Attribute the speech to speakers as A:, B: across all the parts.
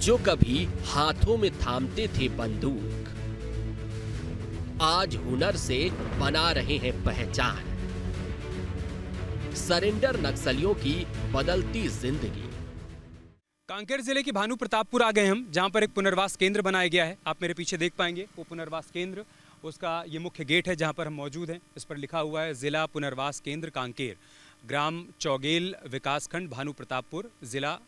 A: जो कभी हाथों में थामते थे बंदूक, आज हुनर से बना रहे हैं पहचान। सरेंडर नक्सलियों की बदलती जिंदगी।
B: कांकेर जिले के भानु प्रतापपुर आ गए हम, जहां पर एक पुनर्वास केंद्र बनाया गया है। आप मेरे पीछे देख पाएंगे वो पुनर्वास केंद्र, उसका ये मुख्य गेट है जहां पर हम मौजूद हैं। इस पर लिखा हुआ है जिला पुनर्वास केंद्र कांकेर, ग्राम चौगेल, विकासखंड भानु प्रतापपुर, जिला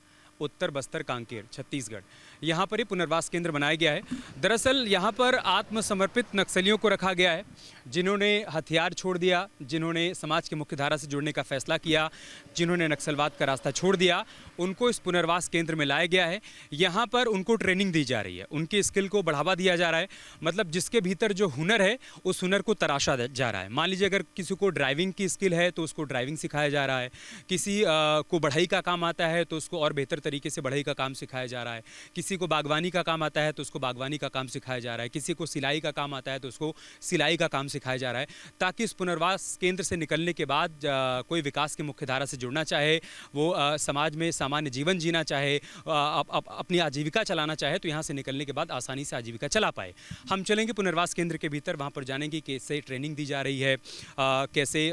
B: उत्तर बस्तर कांकेर, छत्तीसगढ़। यहाँ पर ये पुनर्वास केंद्र बनाया गया है। दरअसल यहाँ पर आत्मसमर्पित नक्सलियों को रखा गया है, जिन्होंने हथियार छोड़ दिया, जिन्होंने समाज की मुख्यधारा से जुड़ने का फैसला किया, जिन्होंने नक्सलवाद का रास्ता छोड़ दिया, उनको इस पुनर्वास केंद्र में लाया गया है। यहाँ पर उनको ट्रेनिंग दी जा रही है, उनकी स्किल को बढ़ावा दिया जा रहा है। मतलब जिसके भीतर जो हुनर है उस हुनर को तराशा जा रहा है। मान लीजिए अगर किसी को ड्राइविंग की स्किल है तो उसको ड्राइविंग सिखाया जा रहा है, किसी को बढ़ई का काम आता है तो उसको और बेहतर तरीके से बढ़ई का काम सिखाया जा रहा है, किसी को बागवानी का काम आता है तो उसको बागवानी का काम सिखाया जा रहा है, किसी को सिलाई का काम आता है तो उसको सिलाई का काम सिखाया जा रहा है, ताकि इस पुनर्वास केंद्र से निकलने के बाद कोई विकास की मुख्यधारा से जुड़ना चाहे, वो समाज में सामान्य जीवन जीना चाहे, अपनी आजीविका चलाना चाहे, तो यहाँ से निकलने के बाद आसानी से आजीविका चला पाए। हम चलेंगे पुनर्वास केंद्र के भीतर, वहाँ पर जानेंगे कि कैसे ट्रेनिंग दी जा रही है, कैसे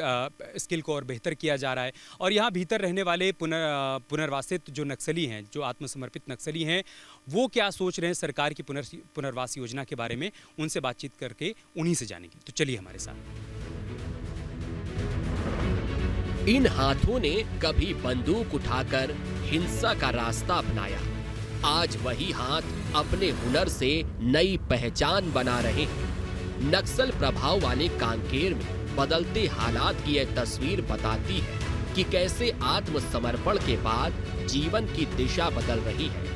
B: स्किल को और बेहतर किया जा रहा है। और यहाँ भीतर रहने वाले पुनर्वासित जो नक्सली हैं, जो आत्मसमर्पित नक्सली हैं, वो क्या सोच रहे हैं सरकार की पुनर्वास योजना के बारे में, उनसे बातचीत करके उन्हीं से जानेंगे। तो चलिए हमारे साथ।
A: इन हाथों ने कभी बंदूक उठाकर हिंसा का रास्ता अपनाया, आज वही हाथ अपने हुनर से नई पहचान बना रहे हैं। नक्सल प्रभाव वाले कांकेर में बदलते हालात की यह तस्वीर बताती है कि कैसे आत्मसमर्पण के बाद जीवन की दिशा बदल रही है।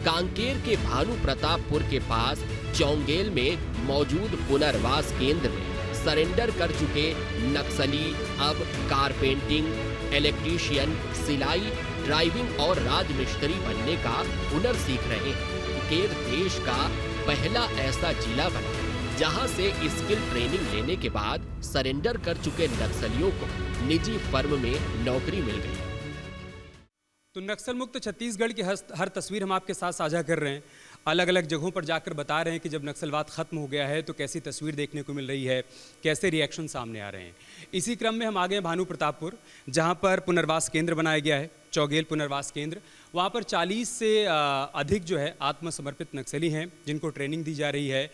A: कांकेर के भानु प्रतापपुर के पास चौगेल में मौजूद पुनर्वास केंद्र में सरेंडर कर चुके नक्सली अब कारपेंटिंग, इलेक्ट्रीशियन, सिलाई, ड्राइविंग और राजमिस्त्री बनने का हुनर सीख रहे हैं। कांकेर देश का पहला ऐसा जिला बना जहां से स्किल ट्रेनिंग लेने के बाद सरेंडर कर चुके नक्सलियों को निजी फर्म में नौकरी मिल गई।
B: तो नक्सल मुक्त छत्तीसगढ़ की हर तस्वीर हम आपके साथ साझा कर रहे हैं। अलग अलग जगहों पर जाकर बता रहे हैं कि जब नक्सलवाद खत्म हो गया है तो कैसी तस्वीर देखने को मिल रही है, कैसे रिएक्शन सामने आ रहे हैं। इसी क्रम में हम आ गए भानु प्रतापपुर, जहां पर पुनर्वास केंद्र बनाया गया है, चौगेल पुनर्वास केंद्र। वहां पर 40 से अधिक जो है आत्मसमर्पित नक्सली हैं, जिनको ट्रेनिंग दी जा रही है।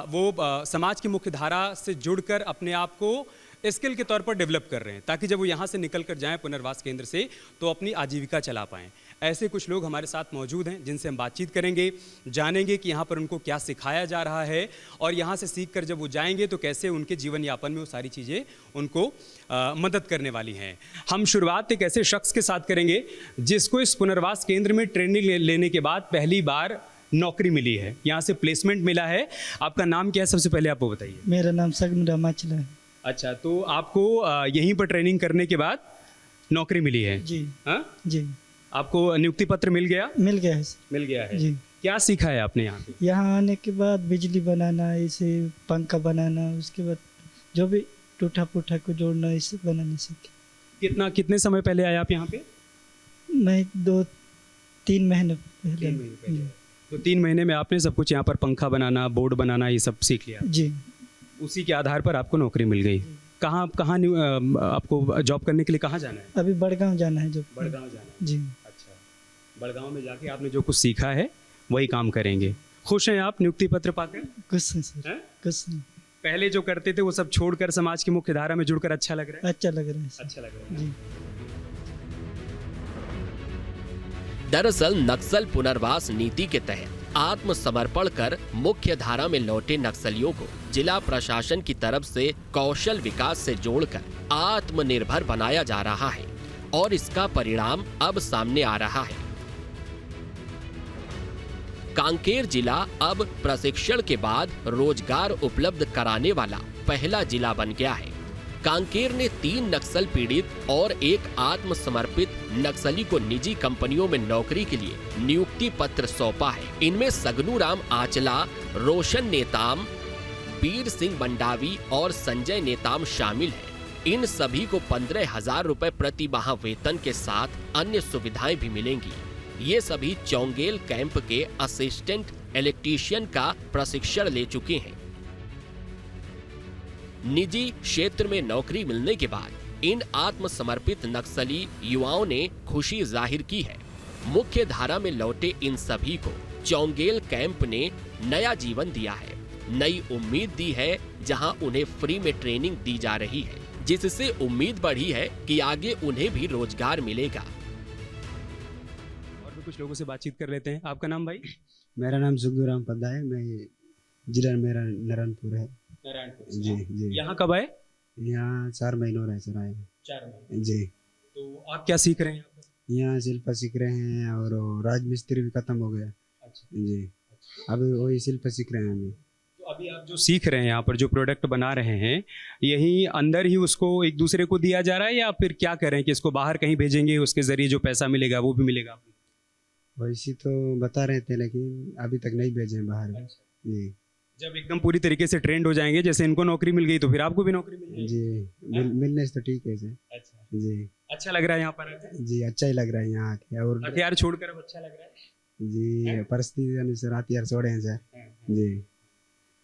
B: वो समाज की मुख्यधारा से जुड़कर अपने आप को स्किल के तौर पर डेवलप कर रहे हैं, ताकि जब वो यहाँ से निकल कर जाएँ पुनर्वास केंद्र से तो अपनी आजीविका चला पाएँ। ऐसे कुछ लोग हमारे साथ मौजूद हैं, जिनसे हम बातचीत करेंगे, जानेंगे कि यहाँ पर उनको क्या सिखाया जा रहा है, और यहाँ से सीख कर जब वो जाएंगे तो कैसे उनके जीवन यापन में वो सारी चीज़ें उनको मदद करने वाली हैं। हम शुरुआत एक ऐसे शख्स के साथ करेंगे जिसको इस पुनर्वास केंद्र में ट्रेनिंग लेने के बाद पहली बार नौकरी मिली है, यहाँ से प्लेसमेंट मिला है। आपका नाम क्या है, सबसे पहले आप वो बताइए।
C: मेरा नाम सगन रामाचला है।
B: अच्छा, तो आपको यहीं पर ट्रेनिंग करने के बाद नौकरी मिली है?
C: जी।
B: हाँ
C: जी।
B: आपको नियुक्ति पत्र मिल गया?
C: मिल गया है।
B: मिल गया है
C: जी।
B: क्या सीखा है आपने यहाँ पे?
C: यहाँ आने के बाद बिजली बनाना, इसे पंखा बनाना, उसके बाद जो भी टूटा फूटा को जोड़ना, इसे बनाने सीखे।
B: कितने समय पहले आए आप यहाँ पे?
C: मैं 2-3 महीने पहले।
B: तो 3 महीने में आपने सब कुछ यहाँ पर पंखा बनाना, बोर्ड बनाना, ये सब सीख लिया?
C: जी।
B: उसी के आधार पर आपको नौकरी मिल गई। कहाँ आपको जॉब करने के लिए कहाँ जाना है?
C: अभी बड़गांव जाना है।
B: बड़गांव जाना है।
C: जी।
B: अच्छा, बड़गांव में जाके आपने जो कुछ सीखा है वही काम करेंगे। खुश हैं आप नियुक्ति पत्र पाकर?
C: कुछ नहीं सर, कुछ नहीं।
B: पहले जो करते थे वो सब छोड़कर समाज की मुख्य धारा में जुड़कर अच्छा लग रहा है?
C: अच्छा लग रहा है।
B: अच्छा लग रहा है
C: जी।
A: दरअसल नक्सल पुनर्वास नीति के तहत आत्मसमर्पण कर मुख्य धारा में लौटे नक्सलियों को जिला प्रशासन की तरफ से कौशल विकास से जोड़कर आत्मनिर्भर बनाया जा रहा है, और इसका परिणाम अब सामने आ रहा है। कांकेर जिला अब प्रशिक्षण के बाद रोजगार उपलब्ध कराने वाला पहला जिला बन गया है। कांकेर ने 3 नक्सल पीड़ित और एक आत्मसमर्पित नक्सली को निजी कंपनियों में नौकरी के लिए नियुक्ति पत्र सौंपा है। इनमें सगनू राम आचला, रोशन नेताम, वीर सिंह मंडावी और संजय नेताम शामिल हैं। इन सभी को 15,000 रुपए प्रति माह वेतन के साथ अन्य सुविधाएं भी मिलेंगी। ये सभी चौंगेल कैंप के असिस्टेंट इलेक्ट्रीशियन का प्रशिक्षण ले चुके हैं। निजी क्षेत्र में नौकरी मिलने के बाद इन आत्मसमर्पित नक्सली युवाओं ने खुशी जाहिर की है। मुख्य धारा में लौटे इन सभी को चौंगेल कैंप ने नया जीवन दिया है, नई उम्मीद दी है, जहां उन्हें फ्री में ट्रेनिंग दी जा रही है, जिससे उम्मीद बढ़ी है कि आगे उन्हें भी रोजगार मिलेगा।
B: और भी कुछ लोगों से बातचीत कर लेते हैं। आपका नाम भाई?
D: मेरा नाम सुखदूराम पद्दा है। मैं जिला मेरा नारायणपुर है। जी जी।
B: यहाँ कब आए?
D: यहाँ 4 महीनों रहे सर आए।
B: 4 महीने।
D: जी।
B: तो आप क्या सीख रहे हैं यहाँ पर?
D: यहाँ शिल्प सीख रहे हैं और राजमिस्त्री भी खत्म हो गया।
B: अच्छा।
D: जी। अभी वही शिल्प सीख रहे हैं अभी।
B: तो अभी आप जो सीख रहे हैं यहाँ पर, जो प्रोडक्ट बना रहे हैं, यही अंदर ही उसको एक दूसरे को दिया जा रहा है या फिर क्या करें कि इसको बाहर कहीं भेजेंगे, उसके जरिए जो पैसा मिलेगा वो भी मिलेगा आपको?
D: वैसे तो बता रहे थे लेकिन अभी तक नहीं भेजे बाहर। जी।
B: जब एकदम पूरी तरीके से ट्रेंड हो जाएंगे, जैसे इनको नौकरी मिल गई तो फिर आपको भी नौकरी मिल जाएगी।
D: जी। मिलने से तो ठीक है सर।
B: अच्छा
D: जी।
B: अच्छा लग रहा है यहाँ पर आके?
D: जी अच्छा ही लग रहा है यहाँ आके। और
B: हथियार छोड़कर अब अच्छा लग रहा है?
D: जी परिस्थिति अनुसार हथियार छोड़े हैं सर। जी।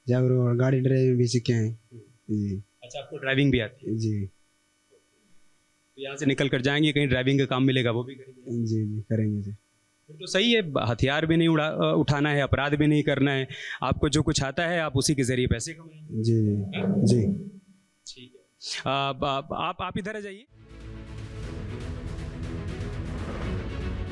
D: जब गाड़ी ड्राइविंग भी सीखे हैं। जी।
B: अच्छा, आपको ड्राइविंग भी आती है?
D: जी।
B: तो यहाँ से निकल कर जाएंगे, कहीं ड्राइविंग का काम मिलेगा वो भी करेंगे?
D: जी जी करेंगे सर।
B: फिर तो सही है, हथियार भी नहीं उठाना है, अपराध भी नहीं करना है, आपको जो कुछ आता है आप उसी के जरिए पैसे कमाएंगे।
D: जी जी।
B: ठीक है। आप इधर आ जाइए।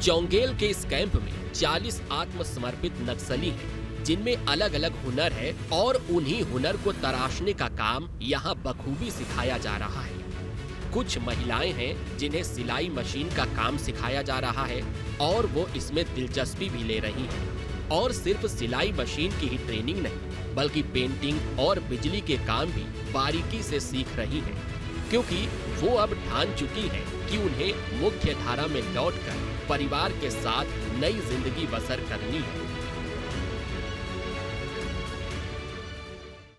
A: चौंगेल के इस कैंप में 40 आत्मसमर्पित नक्सली हैं, जिनमें अलग अलग हुनर है और उन्हीं हुनर को तराशने का काम यहाँ बखूबी सिखाया जा रहा है। कुछ महिलाएं हैं जिन्हें सिलाई मशीन का काम सिखाया जा रहा है और वो इसमें दिलचस्पी भी ले रही हैं। और सिर्फ सिलाई मशीन की ही ट्रेनिंग नहीं, बल्कि पेंटिंग और बिजली के काम भी बारीकी से सीख रही हैं, क्योंकि वो अब ठान चुकी हैं कि उन्हें मुख्य धारा में लौटकर परिवार के साथ नई जिंदगी बसर करनी है।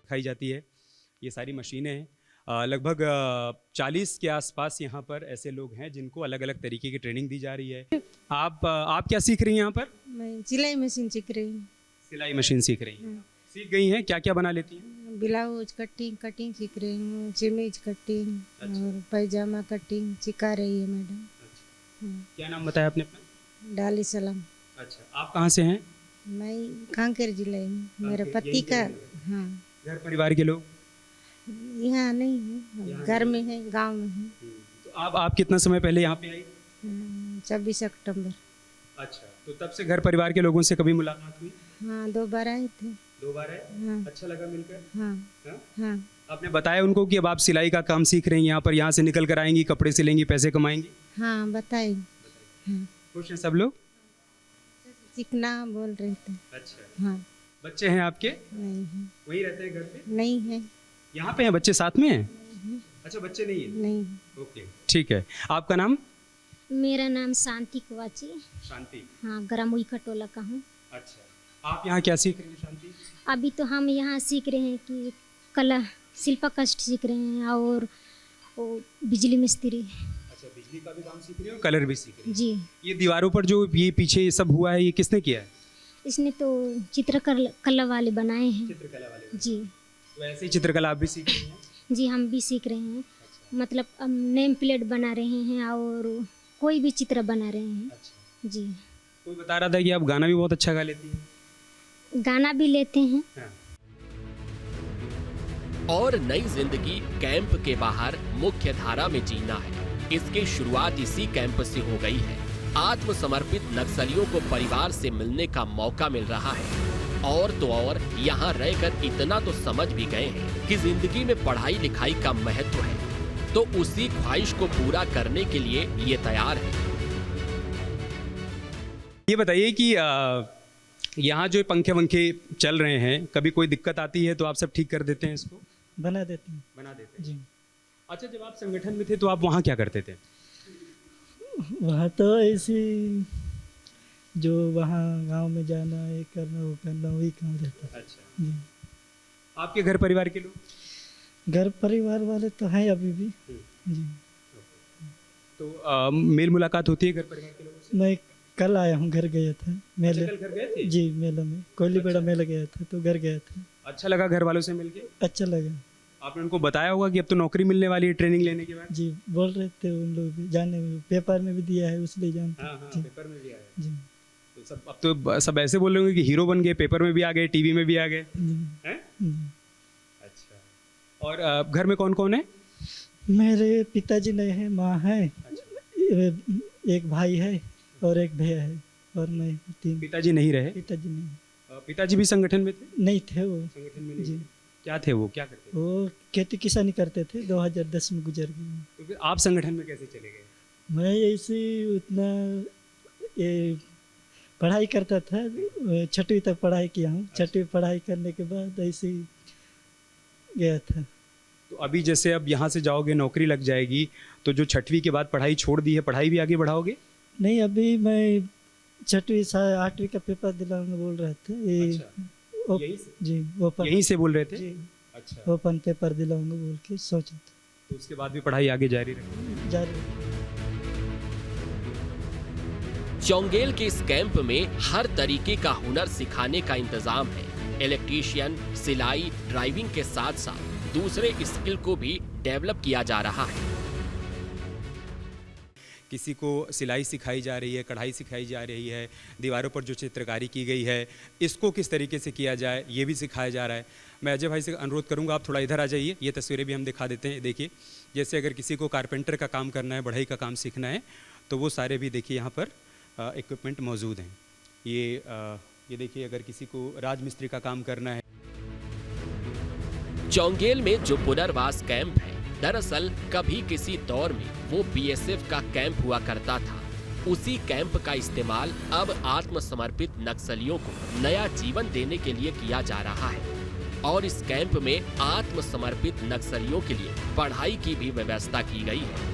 B: खाई जाती है, ये सारी मशीनें हैं। लगभग 40 के आसपास यहाँ पर ऐसे लोग हैं जिनको अलग अलग तरीके की ट्रेनिंग दी जा रही है। आप क्या सीख रही हैं यहाँ पर?
E: मैं सिलाई मशीन सीख रही हूँ।
B: सिलाई मशीन सीख रही हैं? सीख गई हैं? क्या क्या बना लेती हैं?
E: ब्लाउज कटिंग सीख रही हूँ, चीमीज कटिंग और पैजामा कटिंग सिखा रही है मैडम।
B: क्या नाम बताया आपने अपना?
E: डाली सलाम।
B: अच्छा, आप कहाँ से हैं?
E: मैं कांकेर जिले में, मेरे पति का। हाँ।
B: घर परिवार के लोग?
E: यहाँ नहीं है, घर में है, गांव में है।
B: तो आप कितना समय पहले यहाँ पे आई?
E: 26 अक्टूबर।
B: अच्छा, तो तब से घर परिवार के लोगों से कभी मुलाकात हुई?
E: हाँ 2 बार आए थे।
B: 2 बार आए?
E: हाँ।
B: अच्छा लगा मिलकर?
E: हाँ
B: हाँ?
E: हाँ।
B: आपने बताया उनको कि अब आप सिलाई का काम सीख रही हैं, यहाँ पर यहाँ से निकल कर आएंगी, कपड़े सिलेंगी, पैसे कमाएंगी?
E: हाँ बताई। हाँ।
B: खुश हैं सब लोग?
E: सीखना बोल रहे थे।
B: अच्छा।
E: हाँ।
B: बच्चे हैं आपके?
E: नहीं है।
B: वहीं रहते हैं घर पे?
E: नहीं है।
B: यहाँ पे हैं बच्चे, साथ में हैं? अच्छा, बच्चे नहीं है?
E: नहीं।
B: ओके, ठीक है। आपका नाम?
F: मेरा नाम शांति कुवाची।
B: शांति।
F: हाँ, ग्रामुई खटोला का हूँ।
B: अच्छा, आप यहाँ क्या सीख रही हैं शांति?
F: अभी तो हम यहाँ सीख रहे हैं कि कला शिल्पा कष्ट सीख रहे हैं और वो बिजली मिस्त्री।
B: अच्छा, बिजली का भी काम सीख रही हो, कलर भी सीख रही हो?
F: जी।
B: ये दीवारों पर जो ये पीछे ये सब हुआ है, ये किसने किया है?
F: इसने तो चित्रकला वाले बनाए हैं।
B: चित्रकला वाले?
F: जी।
B: तो ऐसे ही चित्रकला आप भी सीख रही हैं?
F: जी, हम भी सीख रहे हैं। मतलब हम नेम प्लेट बना रहे हैं और कोई भी चित्र बना रहे हैं।
B: अच्छा।
F: जी।
B: कोई बता रहा था कि आप गाना भी बहुत अच्छा गा लेती हैं।
F: गाना भी लेते हैं।
B: हाँ।
A: और नई जिंदगी कैंप के बाहर मुख्य धारा में जीना है। इसकी शुरुआत इसी कैंप से हो गई है। आत्मसमर्पित नक्सलियों को परिवार से मिलने का मौका मिल रहा है और तो और यहाँ रहकर इतना तो समझ भी गए हैं कि जिंदगी में पढ़ाई लिखाई का महत्व है, तो उसी ख्वाहिश को पूरा करने के लिए ये तैयार है।
B: ये बताइए कि यहाँ जो पंखे वंखे चल रहे हैं, कभी कोई दिक्कत आती है तो आप सब ठीक कर देते हैं इसको?
C: बना देते हैं।
B: बना देते हैं
C: जी।
B: अच्छा, जब आप संगठन में थे तो आप वहाँ क्या करते थे?
C: वहाँ तो ऐसी जो वहाँ गांव में जाना, ये करना, वो करना, वही काम रहता था।
B: अच्छा।
C: जी।
B: आपके घर परिवार के लोग?
C: घर परिवार वाले तो हैं अभी भी। जी।
B: तो मेल मुलाकात होती है घर परिवार के लोगों से?
C: नहीं, कल आया हूँ, घर गया था मेले।
B: कल घर गए थे?
C: जी, मेला में कोयली बड़ा मेला गया था तो घर गया था।
B: अच्छा लगा घर वालों से मिलके?
C: अच्छा लगा।
B: आपने उनको बताया होगा कि अब तो नौकरी मिलने वाली है ट्रेनिंग लेने के बाद?
C: जी, बोल रहे थे उन लोग भी, जाने में पेपर में भी दिया है इसलिए जानते।
B: हाँ हाँ,
C: जी
B: पेपर में भी आया।
C: जी
B: तो सब अब तो सब ऐसे बोल रहे होंगे कि हीरो बन गए, पेपर में भी आ गए, टीवी में भी आ गए
C: जी
B: हैं?
C: जी।
B: अच्छा। और घर में कौन कौन है?
C: मेरे पिताजी नहीं है, माँ है, एक भाई है और एक भैया है और मैं, 3।
B: पिताजी नहीं रहे?
C: पिताजी नहीं,
B: पिताजी भी संगठन में थे?
C: नहीं थे वो।
B: संगठन में नहीं
C: जी,
B: थे। क्या थे वो, क्या करते थे?
C: वो खेती किसानी करते थे, 2010 में गुजर गए।
B: तो फिर आप संगठन में कैसे चले गए?
C: मैं ऐसे उतना ये पढ़ाई करता था, 6वीं तक पढ़ाई किया हूँ। 6वीं पढ़ाई करने के बाद ऐसे ही गया था।
B: तो अभी जैसे अब यहाँ से जाओगे, नौकरी लग जाएगी, तो जो 6वीं के बाद पढ़ाई छोड़ दी है, पढ़ाई भी आगे बढ़ाओगे?
C: नहीं, अभी मैं 6वीं 8वीं का पेपर दिलाऊंगा बोल रहे थे। ये
B: अच्छा, यहीं से?
C: जी, ओपन।
B: यहीं से बोल रहे थे?
C: जी,
B: अच्छा।
C: ओपन पेपर दिलाऊंगा बोल के सोचा था।
B: तो उसके बाद भी पढ़ाई आगे जारी रखेंगे?
C: जारी।
A: चौंगेल के इस कैंप में हर तरीके का हुनर सिखाने का इंतजाम है। इलेक्ट्रीशियन, सिलाई, ड्राइविंग के साथ साथ दूसरे स्किल को भी डेवलप किया जा रहा है।
B: किसी को सिलाई सिखाई जा रही है, कढ़ाई सिखाई जा रही है, दीवारों पर जो चित्रकारी की गई है इसको किस तरीके से किया जाए ये भी सिखाया जा रहा है। मैं अजय भाई से अनुरोध करूंगा, आप थोड़ा इधर आ जाइए, ये तस्वीरें भी हम दिखा देते हैं। देखिए, जैसे अगर किसी को कारपेंटर का काम करना है, बढ़ई का काम सीखना है, तो वो सारे भी देखिए यहाँ पर इक्विपमेंट मौजूद हैं। ये देखिए, अगर किसी को राजमिस्त्री का काम करना है।
A: चौंगेल में जो पुनर्वास कैंप है, दरअसल कभी किसी दौर में वो बीएसएफ का कैंप हुआ करता था। उसी कैंप का इस्तेमाल अब आत्मसमर्पित नक्सलियों को नया जीवन देने के लिए किया जा रहा है और इस कैंप में आत्मसमर्पित नक्सलियों के लिए पढ़ाई की भी व्यवस्था की गई है।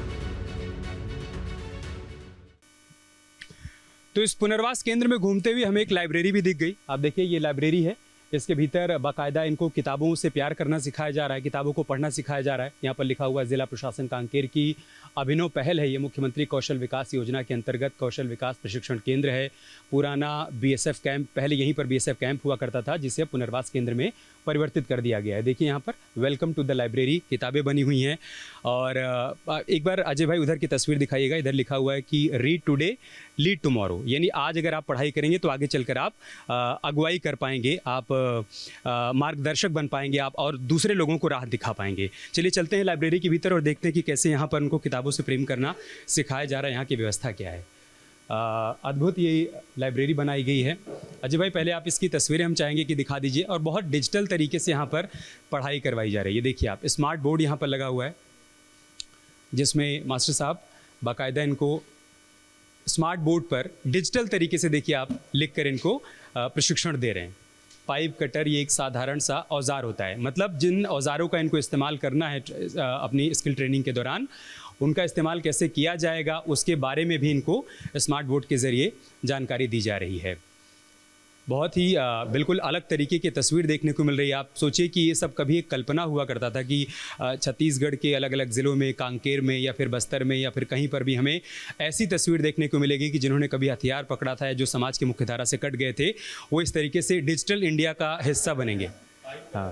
B: तो इस पुनर्वास केंद्र में घूमते हुए हमें एक लाइब्रेरी भी दिख गई। आप देखिए, ये लाइब्रेरी है, इसके भीतर बाकायदा इनको किताबों से प्यार करना सिखाया जा रहा है, किताबों को पढ़ना सिखाया जा रहा है। यहाँ पर लिखा हुआ है जिला प्रशासन कांकेर की अभिनव पहल है। ये मुख्यमंत्री कौशल विकास योजना के अंतर्गत कौशल विकास प्रशिक्षण केंद्र है। पुराना बीएसएफ कैंप, पहले यहीं पर बीएसएफ कैंप हुआ करता था, जिसे पुनर्वास केंद्र में परिवर्तित कर दिया गया है। देखिए यहाँ पर वेलकम टू द लाइब्रेरी, किताबें बनी हुई हैं। और एक बार अजय भाई उधर की तस्वीर दिखाइएगा। इधर लिखा हुआ है कि रीड टुडे लीड टुमारो, यानी आज अगर आप पढ़ाई करेंगे तो आगे चलकर आप अगुवाई कर पाएंगे, आप मार्गदर्शक बन पाएंगे, आप और दूसरे लोगों को राह दिखा पाएंगे। चलिए चलते हैं लाइब्रेरी के भीतर और देखते हैं कि कैसे यहाँ पर उनको किताबों से प्रेम करना सिखाया जा रहा है, यहाँ की व्यवस्था क्या है। अद्भुत ये लाइब्रेरी बनाई गई है। अजय भाई, पहले आप इसकी तस्वीरें हम चाहेंगे कि दिखा दीजिए। और बहुत डिजिटल तरीके से यहाँ पर पढ़ाई करवाई जा रही है। देखिए आप, स्मार्ट बोर्ड यहाँ पर लगा हुआ है, जिसमें मास्टर साहब बाकायदा इनको स्मार्ट बोर्ड पर डिजिटल तरीके से देखिए आप लिख कर इनको प्रशिक्षण दे रहे हैं। पाइप कटर ये एक साधारण सा औजार होता है, मतलब जिन औजारों का इनको इस्तेमाल करना है अपनी स्किल ट्रेनिंग के दौरान, उनका इस्तेमाल कैसे किया जाएगा उसके बारे में भी इनको स्मार्ट बोर्ड के ज़रिए जानकारी दी जा रही है। बहुत ही बिल्कुल अलग तरीके की तस्वीर देखने को मिल रही है। आप सोचिए कि ये सब कभी एक कल्पना हुआ करता था कि छत्तीसगढ़ के अलग अलग ज़िलों में, कांकेर में या फिर बस्तर में या फिर कहीं पर भी हमें ऐसी तस्वीर देखने को मिलेगी कि जिन्होंने कभी हथियार पकड़ा था या जो समाज की मुख्यधारा से कट गए थे, वो इस तरीके से डिजिटल इंडिया का हिस्सा बनेंगे। हाँ,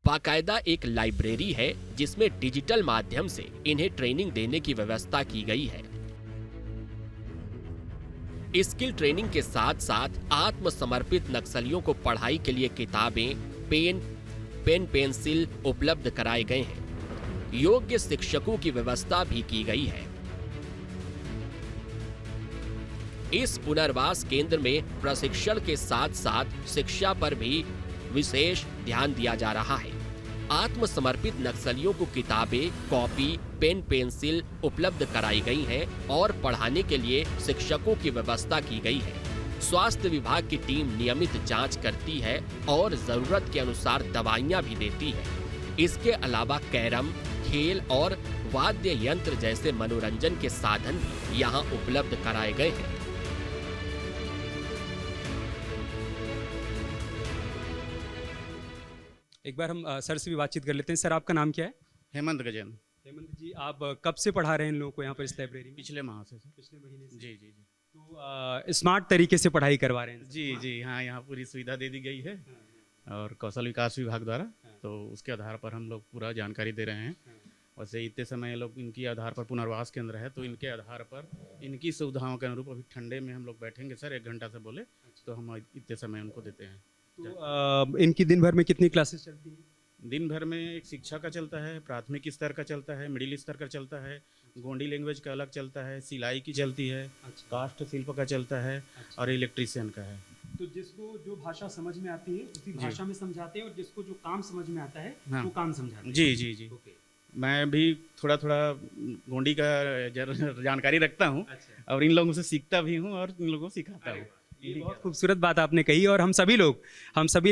A: बाकायदा एक लाइब्रेरी है जिसमें डिजिटल माध्यम से इन्हें ट्रेनिंग देने की व्यवस्था की गई है। स्किल ट्रेनिंग के साथ साथ आत्मसमर्पित नक्सलियों को पढ़ाई के लिए किताबें, पेन पेंसिल उपलब्ध कराए गए हैं। योग्य शिक्षकों की व्यवस्था भी की गई है। इस पुनर्वास केंद्र में प्रशिक्षण के साथ साथ शिक्षा पर भी विशेष ध्यान दिया जा रहा है। आत्मसमर्पित नक्सलियों को किताबें, कॉपी, पेन पेंसिल उपलब्ध कराई गई हैं और पढ़ाने के लिए शिक्षकों की व्यवस्था की गई है। स्वास्थ्य विभाग की टीम नियमित जांच करती है और जरूरत के अनुसार दवाइयां भी देती है। इसके अलावा कैरम, खेल और वाद्य यंत्र जैसे मनोरंजन के साधन भी यहाँ उपलब्ध कराए गए हैं।
B: एक बार हम सर से भी बातचीत कर लेते हैं। सर, आपका नाम क्या है?
G: हेमंत गजन।
B: हेमंत जी, आप कब से पढ़ा रहे हैं इन लोगों को यहाँ पर इस लाइब्रेरी में?
G: पिछले माह से सर।
B: पिछले महीने से।
G: जी जी जी।
B: स्मार्ट तरीके से पढ़ाई करवा रहे हैं।
G: जी जी हाँ, यहाँ पूरी सुविधा दे दी गई है और कौशल विकास विभाग द्वारा, तो उसके आधार पर हम लोग पूरा जानकारी दे रहे हैं। वैसे इतने समय ये लोग इनकी आधार पर पुनर्वास केंद्र है, तो इनके आधार पर इनकी सुविधाओं के अनुरूप अभी ठंडे में हम लोग बैठेंगे सर 1 घंटा से बोले, तो हम इतने समय उनको देते हैं।
B: तो इनकी दिन भर में कितनी क्लासेस चलती हैं?
G: दिन भर में एक शिक्षा का चलता है, प्राथमिक स्तर का चलता है, मिडिल स्तर का चलता है, गोंडी लैंग्वेज का अलग चलता है, सिलाई की चलती है, काष्ठ शिल्प का चलता है और इलेक्ट्रीशियन का है।
B: तो जिसको जो भाषा समझ में आती है उसी भाषा में समझाते हैं, और जिसको जो काम समझ में आता है
G: हाँ।
B: वो काम समझाते हैं।
G: जी जी जी मैं भी थोड़ा थोड़ा गोंडी का जानकारी रखता हूँ और इन लोगों से सीखता भी हूँ और इन लोगों को सिखाता हूँ।
B: ये बहुत खूबसूरत बात आपने कही, और हम सभी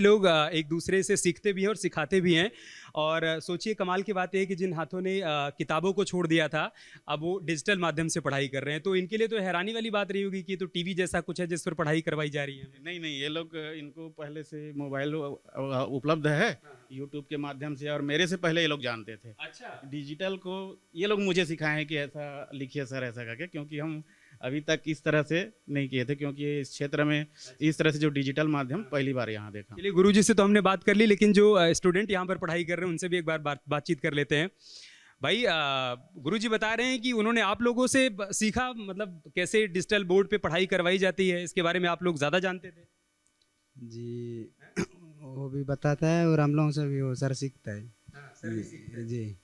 B: लोग एक दूसरे से सीखते भी हैं और सिखाते भी हैं। और सोचिए कमाल की बात है कि जिन हाथों ने किताबों को छोड़ दिया था, अब वो डिजिटल माध्यम से पढ़ाई कर रहे हैं, तो इनके लिए तो हैरानी वाली बात रही होगी कि तो टीवी जैसा कुछ है जिस पर पढ़ाई करवाई जा रही है।
G: नहीं नहीं, ये लोग इनको पहले से मोबाइल उपलब्ध है यूट्यूब के माध्यम से, और मेरे से पहले ये लोग जानते थे।
B: अच्छा,
G: डिजिटल को ये लोग मुझे सिखाए हैं कि ऐसा लिखिए सर ऐसा करके, क्योंकि हम अभी तक इस तरह से नहीं किए थे, क्योंकि इस क्षेत्र में इस तरह से जो डिजिटल माध्यम पहली बार यहाँ देखा।
B: चलिए, गुरुजी से तो हमने बात कर ली, लेकिन जो स्टूडेंट यहाँ पर पढ़ाई कर रहे हैं उनसे भी एक बार बातचीत कर लेते हैं। भाई, गुरुजी बता रहे हैं कि उन्होंने आप लोगों से सीखा, मतलब कैसे डिजिटल बोर्ड पे पढ़ाई करवाई जाती है, इसके बारे में आप लोग ज़्यादा जानते थे?
D: जी वो भी बताता है और हम लोगों से भी वो सर सीखता है। जी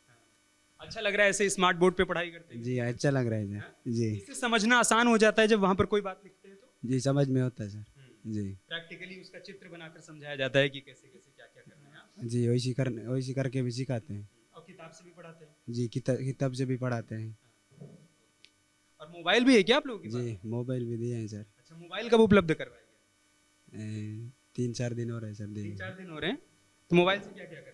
B: अच्छा लग रहा है ऐसे स्मार्ट बोर्ड पे पढ़ाई करते हैं?
D: जी अच्छा लग रहा है सर। जी
B: इससे समझना आसान हो जाता है जब वहाँ पर कोई बात लिखते हैं तो?
D: जी समझ में होता है सर। जी
B: प्रैक्टिकली उसका चित्र बनाकर समझाया जाता है कि कैसे कैसे क्या क्या करना है।
D: जी वैसी करके भी सिखाते हैं।
B: और किताब से भी पढ़ाते हैं?
D: जी किताब से भी पढ़ाते हैं।
B: और मोबाइल भी है क्या आप लोगों के पास?
D: जी मोबाइल भी दिए हैं सर।
B: अच्छा, मोबाइल कब उपलब्ध करवाएंगे?
D: 3-4 दिन हो रहे हैं सर।
B: 3-4 दिन हो रहे हैं। तो मोबाइल से क्या क्या करते हैं?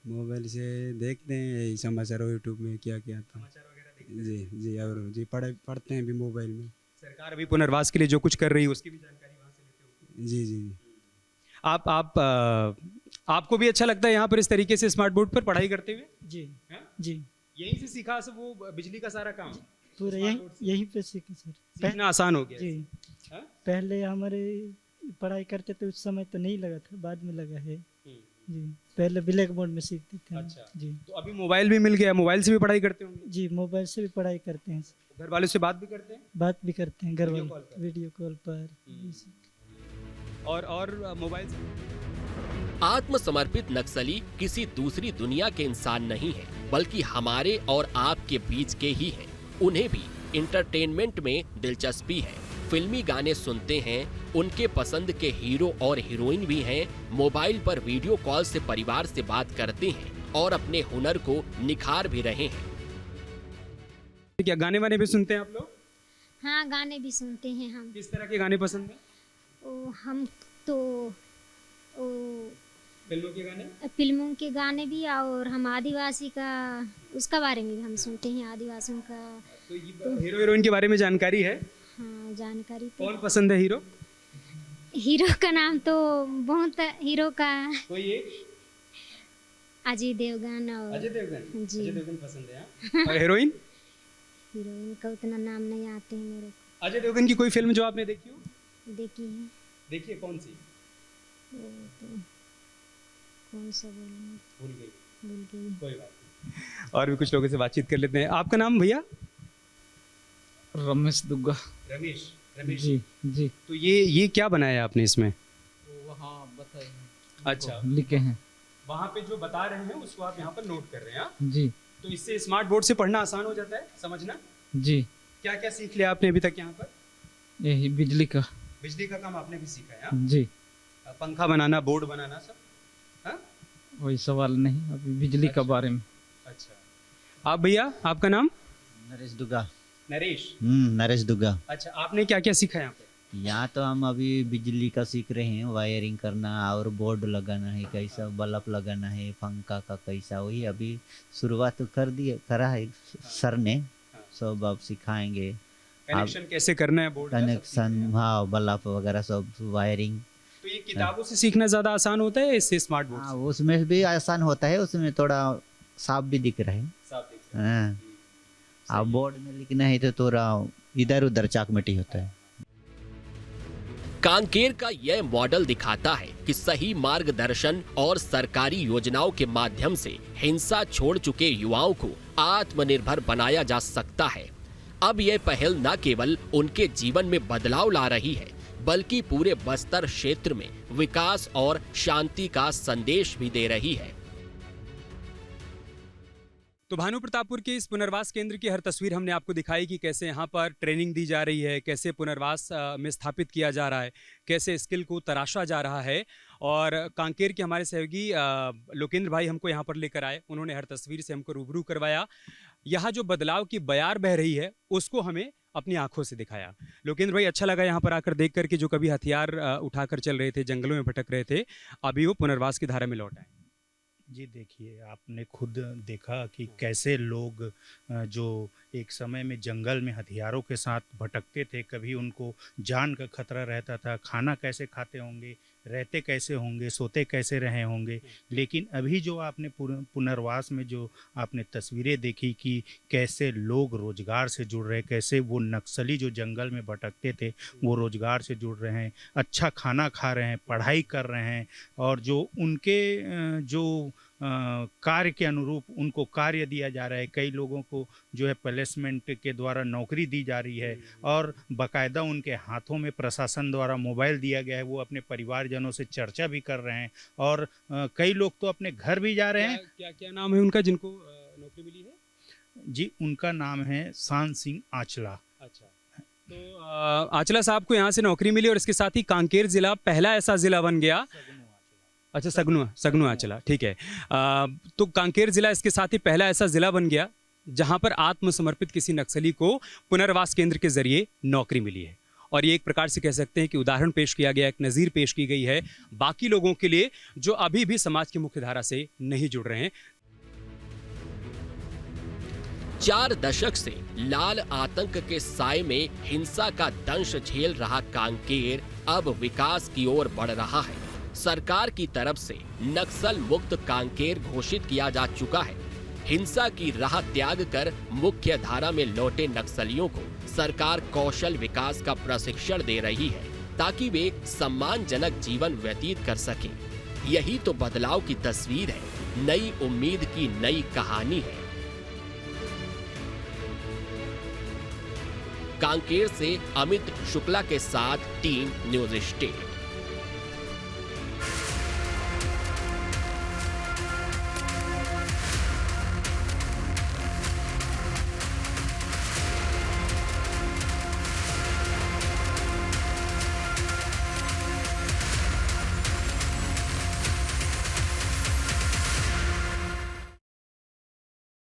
D: मोबाइल से देखते हैं यही समाचार यूट्यूब में क्या क्या आता
B: समाचार वगैरह देखते
D: है। जी और जी पढ़ते हैं भी मोबाइल में।
B: सरकार अभी पुनर्वास के लिए जो कुछ कर रही है उसकी भी जानकारी वहाँ से लेते हो?
D: जी
B: आपको भी अच्छा लगता है यहाँ पर इस तरीके से स्मार्ट बोर्ड पर पढ़ाई करते हुए?
C: जी
B: हैं?
C: जी
B: यहीं से सीखा सब वो बिजली का सारा काम?
C: पूरा यहीं पे सीखे सर।
B: सीखना आसान हो गया?
C: जी
B: हाँ?
C: पहले हमारे पढ़ाई करते थे उस समय तो नहीं लगा था, बाद में लगा है। जी पहले ब्लैक बोर्ड में सीखते थे हम।
B: अच्छा।
C: जी
B: तो अभी मोबाइल भी मिल गया, मोबाइल से भी पढ़ाई करते होंगे?
C: जी मोबाइल से भी पढ़ाई करते हैं,
B: घर वालों से बात भी करते हैं?
C: बात भी करते हैं घर
B: वीडियो
C: वाले
B: कॉल पर?
C: वीडियो कॉल पर।
B: और मोबाइल से?
A: आत्मसमर्पित नक्सली किसी दूसरी दुनिया के इंसान नहीं है, बल्कि हमारे और आपके बीच के ही हैं। उन्हें भी इंटरटेनमेंट में दिलचस्पी है, फिल्मी गाने सुनते हैं, उनके पसंद के हीरो और हीरोइन भी हैं, मोबाइल पर वीडियो कॉल से परिवार से बात करते हैं और अपने हुनर को निखार भी रहे हैं।
B: क्या गाने वाने भी सुनते हैं आप लोग?
F: हाँ, गाने भी सुनते हैं हम।
B: किस तरह के गाने पसंद हैं?
F: हम तो
B: फिल्मों के गाने?
F: फिल्मों के गाने भी, और हम आदिवासी का उसका बारे में भी हम सुनते हैं, आदिवासियों का।
B: तो हीरो हीरोइन के बारे में जानकारी है?
F: हाँ, जानकारी तो।
B: कौन पसंद है हीरो?
F: हीरो का नाम तो बहुत हीरो का
B: कोई एक?
F: अजय देवगन और
B: अजय देवगन?
F: जी।
B: अजय देवगन पसंद है हाँ? और हीरोइन?
F: हीरोइन का उतना नाम नहीं आते हैं मेरे को।
B: अजय देवगन की कोई फिल्म जो आपने देखी हो?
F: देखी है
B: देखिए, कौन सी?
F: वो तो कौन सा
B: भूल गई?
F: भूल गई।
B: कोई बात नहीं, और भी कुछ लोगों से बातचीत कर लेते हैं। आपका नाम भैया?
H: रमेश दुग्गा।
B: रमेश
H: जी जी।
B: तो ये क्या बनाया आपने इसमें?
H: वहाँ बताइए।
B: अच्छा,
H: लिखे हैं।
B: वहाँ पे जो बता रहे हैं उसको आप यहाँ पर नोट कर रहे हैं हाँ?
H: जी
B: तो इससे स्मार्ट बोर्ड से पढ़ना आसान हो जाता है, समझना?
H: जी।
B: क्या क्या सीख लिया आपने अभी तक यहाँ पर?
H: यही बिजली का।
B: बिजली का काम आपने भी सीखा है हाँ?
H: जी।
B: पंखा बनाना, बोर्ड बनाना सब? हाँ?
H: वही सवाल नहीं, अभी बिजली का बारे में।
B: अच्छा, आप भैया, आपका नाम?
I: नरेश दुग्गा।
B: नरेश?
I: नरेश दुग्गा।
B: अच्छा, आपने क्या क्या सीखा यहाँ पे?
I: यहाँ तो हम अभी बिजली का सीख रहे हैं, वायरिंग करना और बोर्ड लगाना है कैसा, बल्ब लगाना है, पंखा का कैसा, वही अभी शुरुआत करा है सर ने, सब अब सिखाएंगे।
B: कनेक्शन कैसे करना है बोर्ड का?
I: कनेक्शन, हाँ, बल्ब वगैरह सब, वायरिंग।
B: तो ये किताबों से सीखना ज़्यादा आसान होता है इससे स्मार्ट बोर्ड
I: हाँ, उसमें भी आसान होता है, उसमें थोड़ा साफ भी दिख रहा है।
B: साफ दिख रहा है।
I: हाँ, अब बोर्ड में लिखना है तो थोड़ा इधर उधर चाकमटी होता है।
A: कांकेर का यह मॉडल दिखाता है कि सही मार्गदर्शन और सरकारी योजनाओं के माध्यम से हिंसा छोड़ चुके युवाओं को आत्मनिर्भर बनाया जा सकता है। अब यह पहल न केवल उनके जीवन में बदलाव ला रही है, बल्कि पूरे बस्तर क्षेत्र में विकास और शांति का संदेश भी दे रही है।
B: तो भानु प्रतापपुर के इस पुनर्वास केंद्र की हर तस्वीर हमने आपको दिखाई कि कैसे यहाँ पर ट्रेनिंग दी जा रही है, कैसे पुनर्वास में स्थापित किया जा रहा है, कैसे स्किल को तराशा जा रहा है। और कांकेर के हमारे सहयोगी लोकेंद्र भाई हमको यहाँ पर लेकर आए, उन्होंने हर तस्वीर से हमको रूबरू करवाया। यहाँ जो बदलाव की बयार बह रही है उसको हमें अपनी आंखों से दिखाया। लोकेंद्र भाई, अच्छा लगा यहाँ पर आकर देख कर के जो कभी हथियार उठाकर चल रहे थे, जंगलों में भटक रहे थे, अभी वो पुनर्वास की धारा में लौट आए।
J: जी देखिए, आपने खुद देखा कि कैसे लोग जो एक समय में जंगल में हथियारों के साथ भटकते थे, कभी उनको जान का खतरा रहता था, खाना कैसे खाते होंगे, रहते कैसे होंगे, सोते कैसे रहे होंगे। लेकिन अभी जो आपने पुनर्वास में जो आपने तस्वीरें देखी कि कैसे लोग रोजगार से जुड़ रहे, कैसे वो नक्सली जो जंगल में भटकते थे वो रोजगार से जुड़ रहे हैं, अच्छा खाना खा रहे हैं, पढ़ाई कर रहे हैं, और जो उनके जो कार्य के अनुरूप उनको कार्य दिया जा रहा है। कई लोगों को जो है प्लेसमेंट के द्वारा नौकरी दी जा रही है, और बाकायदा उनके हाथों में प्रशासन द्वारा मोबाइल दिया गया है, वो अपने परिवारजनों से चर्चा भी कर रहे हैं, और कई लोग तो अपने घर भी जा रहे हैं।
B: क्या क्या नाम है उनका जिनको नौकरी मिली है?
J: जी, उनका नाम है शान सिंह आंचला।
B: अच्छा, तो आंचला साहब को यहाँ से नौकरी मिली, और इसके साथ ही कांकेर जिला पहला ऐसा जिला बन गया। अच्छा, सगनु आंचला, ठीक है। तो कांकेर जिला इसके साथ ही पहला ऐसा जिला बन गया जहां पर आत्मसमर्पित किसी नक्सली को पुनर्वास केंद्र के जरिए नौकरी मिली है। और ये एक प्रकार से कह सकते हैं कि उदाहरण पेश किया गया, एक नज़ीर पेश की गई है बाकी लोगों के लिए जो अभी भी समाज की मुख्य धारा से नहीं जुड़ रहे हैं।
A: 4 दशक से लाल आतंक के साए में हिंसा का दंश झेल रहा कांकेर अब विकास की ओर बढ़ रहा है। सरकार की तरफ से नक्सल मुक्त कांकेर घोषित किया जा चुका है। हिंसा की राह त्याग कर मुख्य धारा में लौटे नक्सलियों को सरकार कौशल विकास का प्रशिक्षण दे रही है ताकि वे सम्मानजनक जीवन व्यतीत कर सकें। यही तो बदलाव की तस्वीर है, नई उम्मीद की नई कहानी है। कांकेर से अमित शुक्ला के साथ टीम न्यूज़ स्टेट।